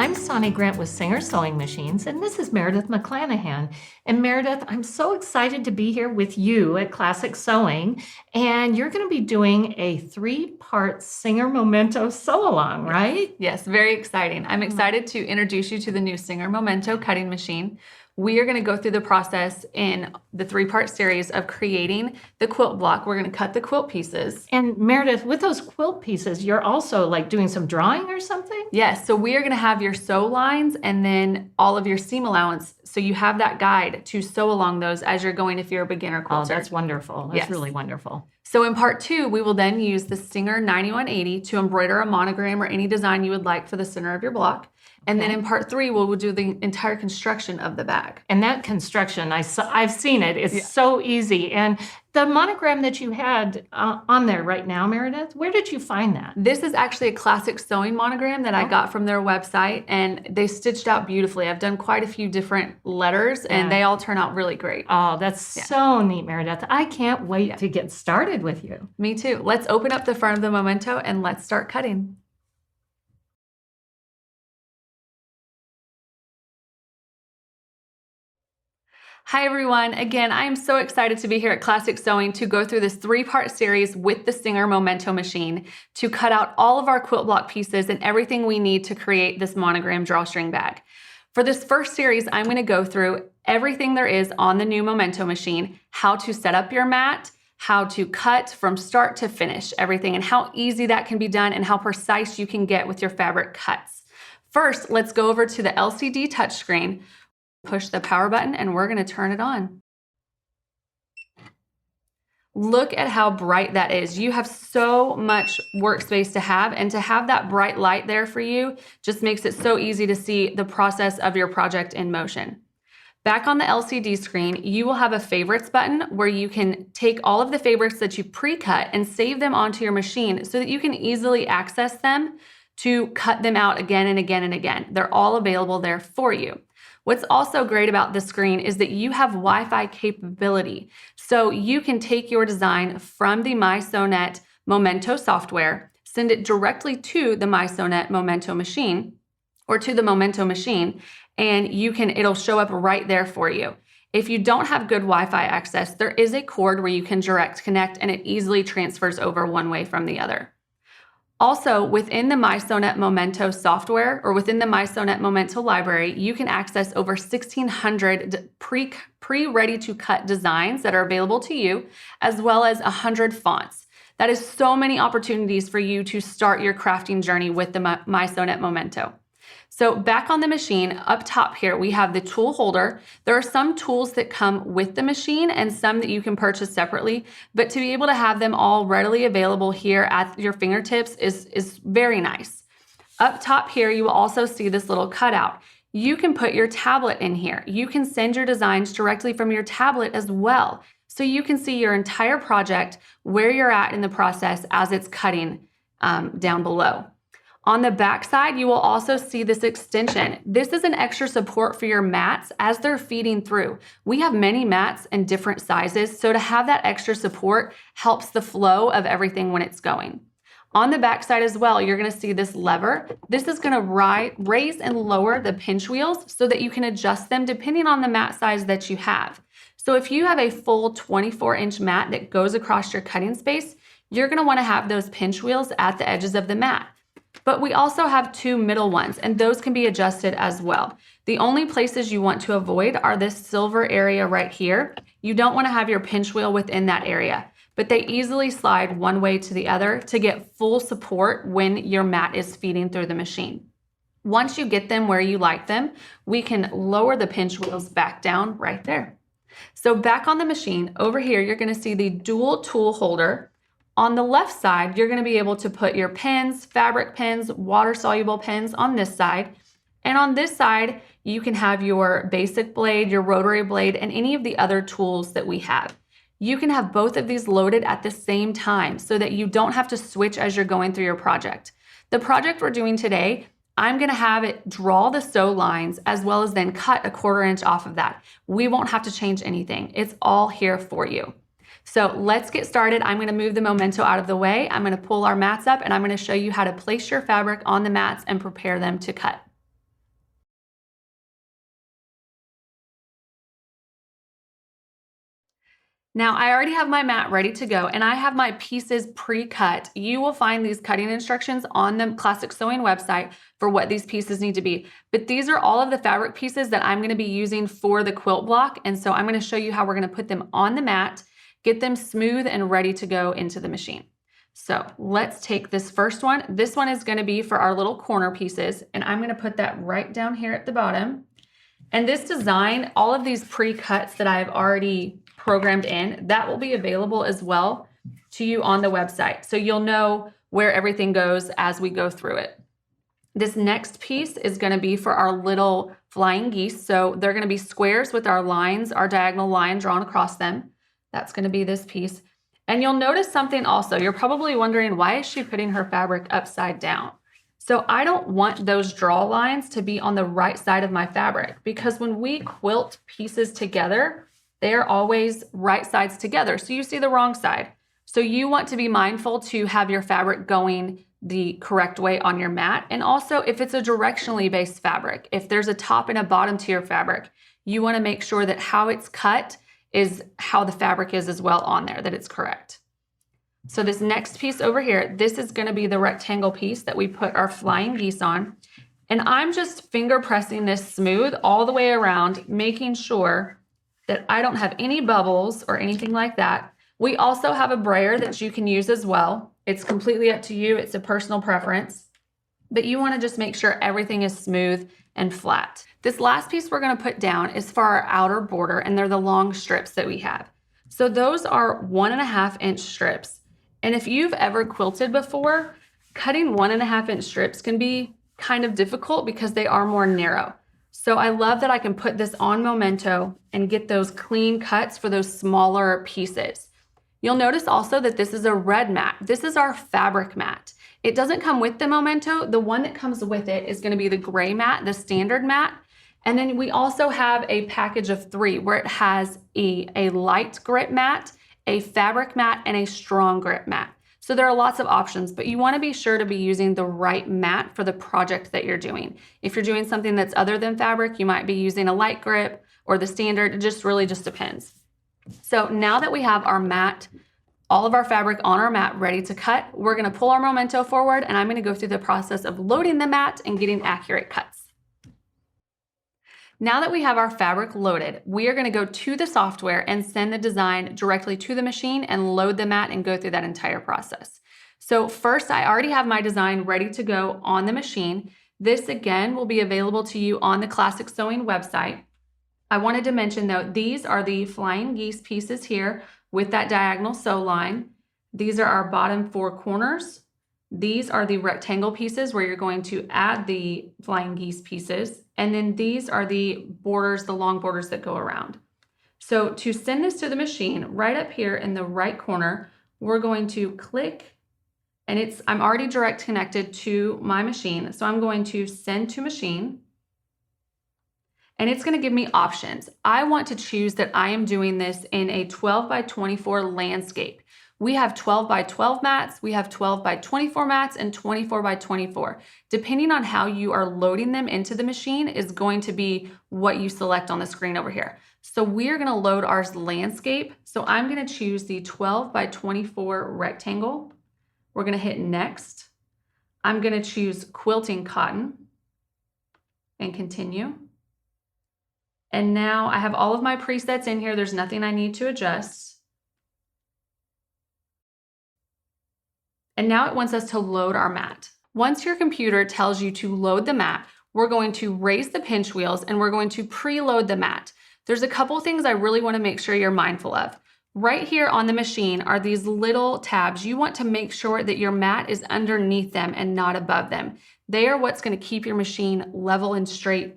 I'm Sonny Grant with Singer Sewing Machines, and this is Meredith McClanahan. And Meredith, I'm so excited to be here with you at Classic Sewing, and you're going to be doing a 3-part Singer Memento sew-along, right? Yes, very exciting. I'm excited to introduce you to the new Singer Memento cutting machine. We are going to go through the process in the 3-part series of creating the quilt block. We're going to cut the quilt pieces. And Meredith, with those quilt pieces, you're also like doing some drawing or something? Yes, so we are going to have your sew lines and then all of your seam allowance. So you have that guide to sew along those as you're going if you're a beginner quilter. Oh, that's wonderful. That's really wonderful. So in part 2, we will then use the Singer 9180 to embroider a monogram or any design you would like for the center of your block. And then in part 3, we'll do the entire construction of the bag. And that construction, I've seen it. It's so easy. And the monogram that you had on there right now, Meredith, where did you find that? This is actually a Classic Sewing monogram that I got from their website, and they stitched out beautifully. I've done quite a few different letters, and they all turn out really great. Oh, that's so neat, Meredith. I can't wait to get started with you. Me too. Let's open up the front of the Memento, and let's start cutting. Hi everyone. Again, I am so excited to be here at Classic Sewing to go through this 3-part series with the Singer Memento machine to cut out all of our quilt block pieces and everything we need to create this monogram drawstring bag. For this first series, I'm going to go through everything there is on the new Memento machine, how to set up your mat, how to cut from start to finish everything, and how easy that can be done and how precise you can get with your fabric cuts. First, let's go over to the LCD touchscreen. Push the power button and we're going to turn it on. Look at how bright that is. You have so much workspace to have, and to have that bright light there for you just makes it so easy to see the process of your project in motion. Back on the LCD screen, you will have a favorites button where you can take all of the favorites that you pre-cut and save them onto your machine so that you can easily access them to cut them out again and again and again. They're all available there for you. What's also great about this screen is that you have Wi-Fi capability. So you can take your design from the MySewNet Memento software, send it directly to the MySewNet Memento machine or to the Memento machine, and it'll show up right there for you. If you don't have good Wi-Fi access, there is a cord where you can direct connect and it easily transfers over one way from the other. Also, within the MySewNet Memento software or within the MySewNet Memento library, you can access over 1,600 pre-ready to cut designs that are available to you, as well as 100 fonts. That is so many opportunities for you to start your crafting journey with the MySewNet Memento. So back on the machine, up top here, we have the tool holder. There are some tools that come with the machine and some that you can purchase separately, but to be able to have them all readily available here at your fingertips is very nice. Up top here, you will also see this little cutout. You can put your tablet in here. You can send your designs directly from your tablet as well. So you can see your entire project, where you're at in the process as it's cutting down below. On the back side, you will also see this extension. This is an extra support for your mats as they're feeding through. We have many mats in different sizes, so to have that extra support helps the flow of everything when it's going. On the back side as well, you're going to see this lever. This is going to raise and lower the pinch wheels so that you can adjust them depending on the mat size that you have. So if you have a full 24-inch mat that goes across your cutting space, you're going to want to have those pinch wheels at the edges of the mat. But we also have 2 middle ones, and those can be adjusted as well. The only places you want to avoid are this silver area right here. You don't want to have your pinch wheel within that area, but they easily slide one way to the other to get full support when your mat is feeding through the machine. Once you get them where you like them, we can lower the pinch wheels back down right there. So back on the machine, over here, you're going to see the dual tool holder. On the left side, you're going to be able to put your pens, fabric pens, water-soluble pens on this side. And on this side, you can have your basic blade, your rotary blade, and any of the other tools that we have. You can have both of these loaded at the same time so that you don't have to switch as you're going through your project. The project we're doing today, I'm going to have it draw the sew lines as well as then cut a 1/4 inch off of that. We won't have to change anything. It's all here for you. So let's get started. I'm going to move the Memento out of the way. I'm going to pull our mats up and I'm going to show you how to place your fabric on the mats and prepare them to cut. Now I already have my mat ready to go and I have my pieces pre-cut. You will find these cutting instructions on the Classic Sewing website for what these pieces need to be. But these are all of the fabric pieces that I'm gonna be using for the quilt block. And so I'm gonna show you how we're gonna put them on the mat, get them smooth and ready to go into the machine. So let's take this first one. This one is gonna be for our little corner pieces, and I'm gonna put that right down here at the bottom. And this design, all of these pre-cuts that I've already programmed in, that will be available as well to you on the website. So you'll know where everything goes as we go through it. This next piece is gonna be for our little flying geese. So they're gonna be squares with our lines, our diagonal line drawn across them. That's gonna be this piece. And you'll notice something also. You're probably wondering, why is she putting her fabric upside down? So I don't want those draw lines to be on the right side of my fabric, because when we quilt pieces together, they're always right sides together. So you see the wrong side. So you want to be mindful to have your fabric going the correct way on your mat. And also, if it's a directionally based fabric, if there's a top and a bottom to your fabric, you want to make sure that how it's cut is how the fabric is as well on there, that it's correct. So this next piece over here, this is going to be the rectangle piece that we put our flying geese on. And I'm just finger pressing this smooth all the way around, making sure that I don't have any bubbles or anything like that. We also have a brayer that you can use as well. It's completely up to you. It's a personal preference, but you want to just make sure everything is smooth and flat. This last piece we're going to put down is for our outer border, and they're the long strips that we have. So those are 1.5 inch strips. And if you've ever quilted before, cutting 1.5 inch strips can be kind of difficult because they are more narrow. So I love that I can put this on Memento and get those clean cuts for those smaller pieces. You'll notice also that this is a red mat. This is our fabric mat. It doesn't come with the Memento. The one that comes with it is going to be the gray mat, the standard mat. And then we also have a package of 3 where it has a light grip mat, a fabric mat, and a strong grip mat. So there are lots of options, but you want to be sure to be using the right mat for the project that you're doing. If you're doing something that's other than fabric, you might be using a light grip or the standard. It just really just depends. So now that we have our mat, all of our fabric on our mat ready to cut, we're going to pull our Memento forward, and I'm going to go through the process of loading the mat and getting accurate cuts. Now that we have our fabric loaded, we are going to go to the software and send the design directly to the machine and load the mat and go through that entire process. So first, I already have my design ready to go on the machine. This again will be available to you on the Classic Sewing website. I wanted to mention though, these are the flying geese pieces here with that diagonal sew line. These are our bottom 4 corners. These are the rectangle pieces where you're going to add the flying geese pieces. And then these are the borders, the long borders that go around. So to send this to the machine, right up here in the right corner, we're going to click, and I'm already direct connected to my machine. So I'm going to send to machine. And it's going to give me options. I want to choose that I am doing this in a 12 by 24 landscape. We have 12 by 12 mats, we have 12 by 24 mats, and 24 by 24. Depending on how you are loading them into the machine is going to be what you select on the screen over here. So we're going to load ours landscape. So I'm going to choose the 12 by 24 rectangle. We're going to hit next. I'm going to choose quilting cotton and continue. And now I have all of my presets in here. There's nothing I need to adjust. And now it wants us to load our mat. Once your computer tells you to load the mat, we're going to raise the pinch wheels and we're going to preload the mat. There's a couple things I really want to make sure you're mindful of. Right here on the machine are these little tabs. You want to make sure that your mat is underneath them and not above them. They are what's going to keep your machine level and straight.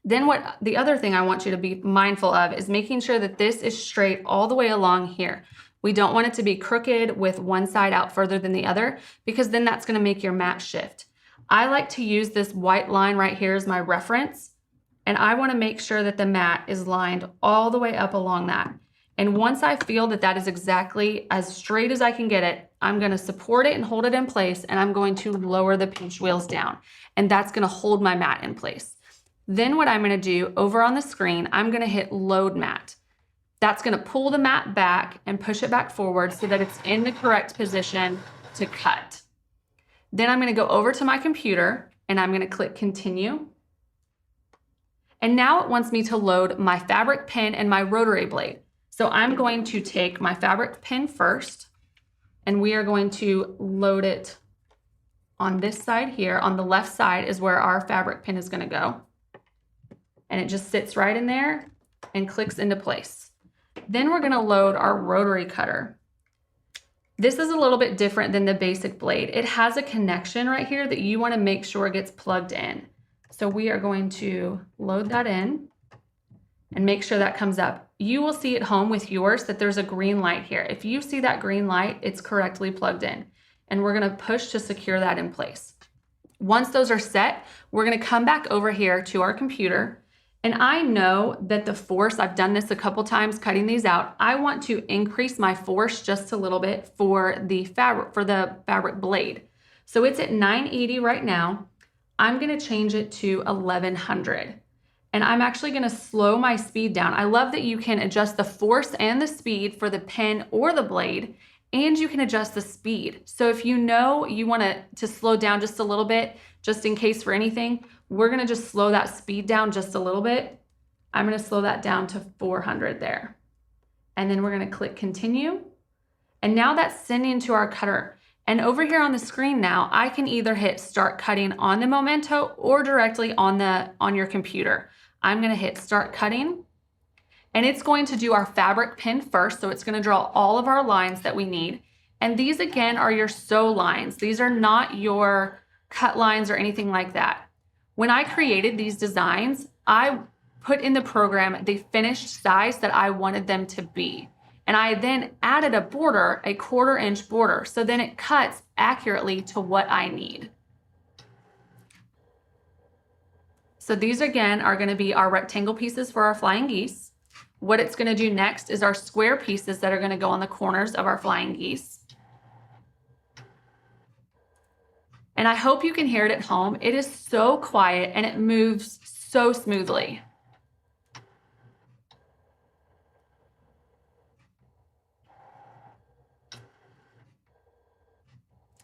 Then the other thing I want you to be mindful of is making sure that this is straight all the way along here. We don't want it to be crooked with one side out further than the other, because then that's going to make your mat shift. I like to use this white line right here as my reference, and I want to make sure that the mat is lined all the way up along that. And once I feel that that is exactly as straight as I can get it, I'm going to support it and hold it in place, and I'm going to lower the pinch wheels down, and that's going to hold my mat in place. Then what I'm going to do over on the screen, I'm going to hit load mat. That's going to pull the mat back and push it back forward so that it's in the correct position to cut. Then I'm going to go over to my computer and I'm going to click continue. And now it wants me to load my fabric pin and my rotary blade. So I'm going to take my fabric pin first, and we are going to load it on this side here. On the left side is where our fabric pin is going to go. And it just sits right in there and clicks into place. Then we're going to load our rotary cutter. This is a little bit different than the basic blade. It has a connection right here that you want to make sure gets plugged in. So we are going to load that in and make sure that comes up. You will see at home with yours that there's a green light here. If you see that green light, it's correctly plugged in. And we're going to push to secure that in place. Once those are set, we're going to come back over here to our computer. And I know that the force, I've done this a couple times cutting these out. I want to increase my force just a little bit for the fabric blade. So it's at 980 right now. I'm going to change it to 1100. And I'm actually going to slow my speed down. I love that you can adjust the force and the speed for the pin or the blade, and you can adjust the speed. So if you know you want to slow down just a little bit, just in case for anything, we're going to just slow that speed down just a little bit. I'm going to slow that down to 400 there. And then we're going to click continue. And now that's sending to our cutter. And over here on the screen now, I can either hit start cutting on the Momento or directly on your computer. I'm going to hit start cutting, and it's going to do our fabric pin first. So it's going to draw all of our lines that we need. And these again are your sew lines. These are not your cut lines or anything like that. When I created these designs, I put in the program the finished size that I wanted them to be. And I then added a border, a 1/4 inch border. So then it cuts accurately to what I need. So these again are going to be our rectangle pieces for our flying geese. What it's going to do next is our square pieces that are going to go on the corners of our flying geese. And I hope you can hear it at home. It is so quiet and it moves so smoothly.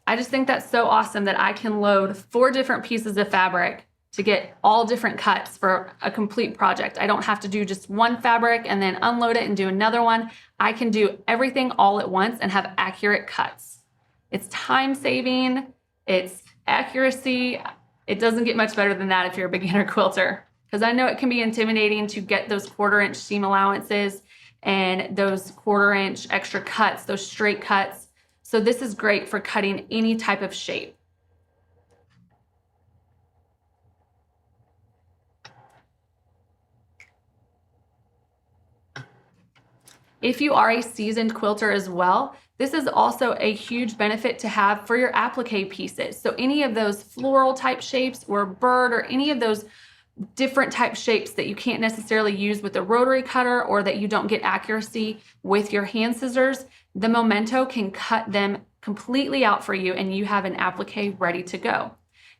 I just think that's so awesome that I can load 4 different pieces of fabric to get all different cuts for a complete project. I don't have to do just one fabric and then unload it and do another one. I can do everything all at once and have accurate cuts. It's time saving, it's accuracy. It doesn't get much better than that if you're a beginner quilter, because I know it can be intimidating to get those 1/4 inch seam allowances and those 1/4 inch extra cuts, those straight cuts. So this is great for cutting any type of shape. If you are a seasoned quilter as well, this is also a huge benefit to have for your applique pieces. So any of those floral type shapes or bird or any of those different type shapes that you can't necessarily use with a rotary cutter or that you don't get accuracy with your hand scissors, the Momento can cut them completely out for you and you have an applique ready to go.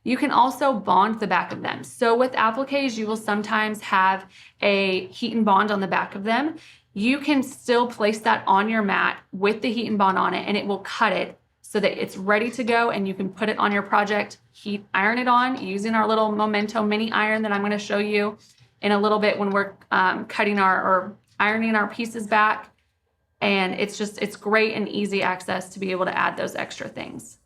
You can also bond the back of them. So with appliques, you will sometimes have a heat and bond on the back of them. You can still place that on your mat with the heat and bond on it, and it will cut it so that it's ready to go and you can put it on your project, iron it on using our little Momento mini iron that I'm going to show you in a little bit when we're cutting or ironing our pieces back. And it's great and easy access to be able to add those extra things.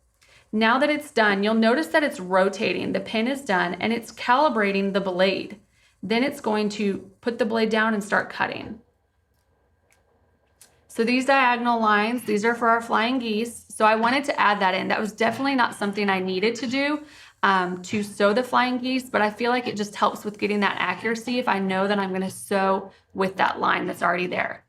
Now that it's done, you'll notice that it's rotating. The pin is done and it's calibrating the blade. Then it's going to put the blade down and start cutting. So these diagonal lines, these are for our flying geese. So I wanted to add that in. That was definitely not something I needed to do to sew the flying geese, but I feel like it just helps with getting that accuracy if I know that I'm going to sew with that line that's already there.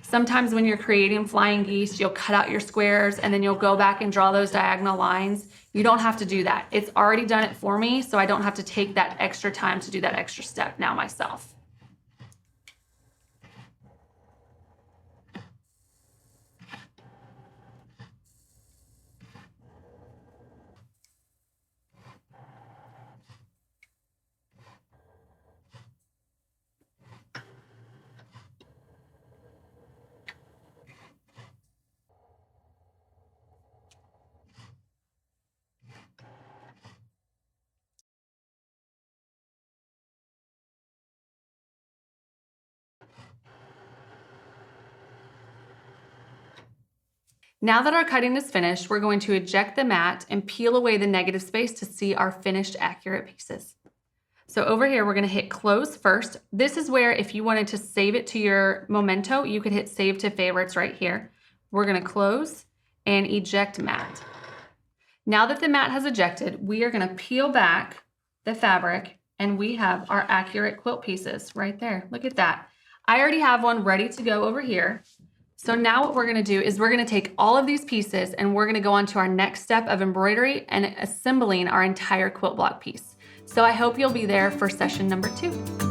Sometimes when you're creating flying geese, you'll cut out your squares and then you'll go back and draw those diagonal lines. You don't have to do that. It's already done it for me, so I don't have to take that extra time to do that extra step now myself. Now that our cutting is finished, we're going to eject the mat and peel away the negative space to see our finished accurate pieces. So over here, we're gonna hit close first. This is where if you wanted to save it to your memento, you could hit save to favorites right here. We're gonna close and eject mat. Now that the mat has ejected, we are gonna peel back the fabric and we have our accurate quilt pieces right there. Look at that. I already have one ready to go over here. So now what we're gonna do is we're gonna take all of these pieces and we're gonna go on to our next step of embroidery and assembling our entire quilt block piece. So I hope you'll be there for session number 2.